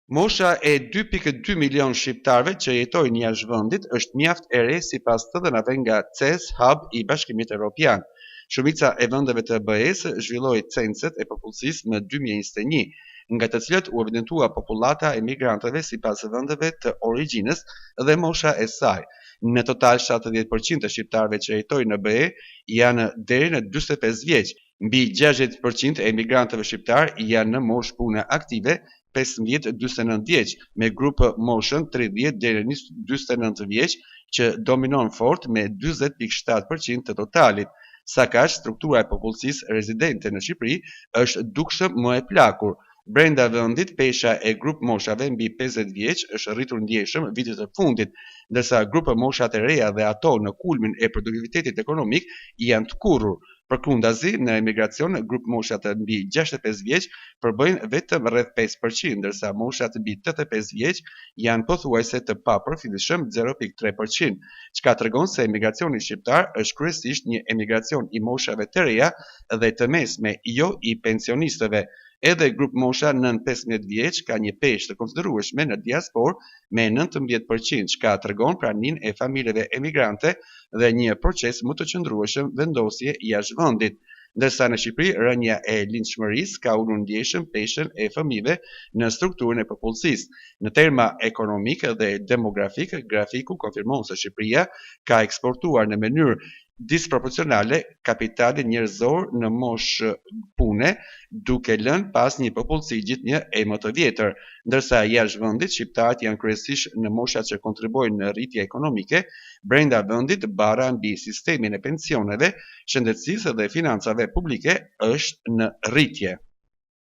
Mosha e 2.2 milion shqiptarëve që jetojnë jashtë vendit është mjaft e re sipas të dhënave nga CES Hub i Bashkimit Evropian. Shumica e vendeve të BE-s zhvilloi censet e popullsisë në 2021, nga të cilat u evidentua popullata e migrantëve sipas vendeve të origjinës dhe mosha e saj. Në total 70% të shqiptarëve që jetojnë në BE janë deri në 45 vjeç. Mbi 60% e emigrantëve shqiptar janë në moshë pune aktive 15-49 vjeç, me grupë moshën 30 deri në 49 vjeç që dominon fort me 40.7% të totalit. Sa kaq, struktura e popullsisë rezidente në Shqipëri është dukshëm më e plakur. Brenda vendit, pesha e grup moshave mbi 50 vjeç është rritur ndjeshëm vitet e fundit, ndërsa grupë moshat e reja dhe ato në kulmin e produktivitetit ekonomik janë të kurrur. Përkundazi, në emigracion, grup moshat mbi 65 vjeç përbëjnë vetëm rreth 5%, ndërsa moshat mbi 85 vjeç janë pothuajse të papërfillshëm 0.3%, çka tregon se emigracioni shqiptar është kryesisht një emigracion i moshave të reja dhe të mesme, jo i pensionistëve. Edhe grup mosha nën 15 vjeç ka një peshë të konsiderueshme në diasporë me 19%, çka tregon praninë e familjeve emigrante dhe një proces më të qëndrueshëm vendosje jashtë vendit. Ndërsa në Shqipëri rënja e lindshmërisë ka ulur ndjeshëm peshën e fëmijëve në strukturën e popullsisë. Në terma ekonomik dhe demografik, grafiku konfirmon se Shqipëria ka eksportuar në mënyrë disproporcionale kapitalin njerëzor në moshë pune, duke lënë pas një popullsi gjithnjë e më të vjetër, ndërsa jashtë vendit shqiptarët janë kryesisht në moshat që kontribuojnë në rritje ekonomike. Brenda vendit bara mbi sistemin e pensioneve, shëndetësisë dhe financave publike është në rritje.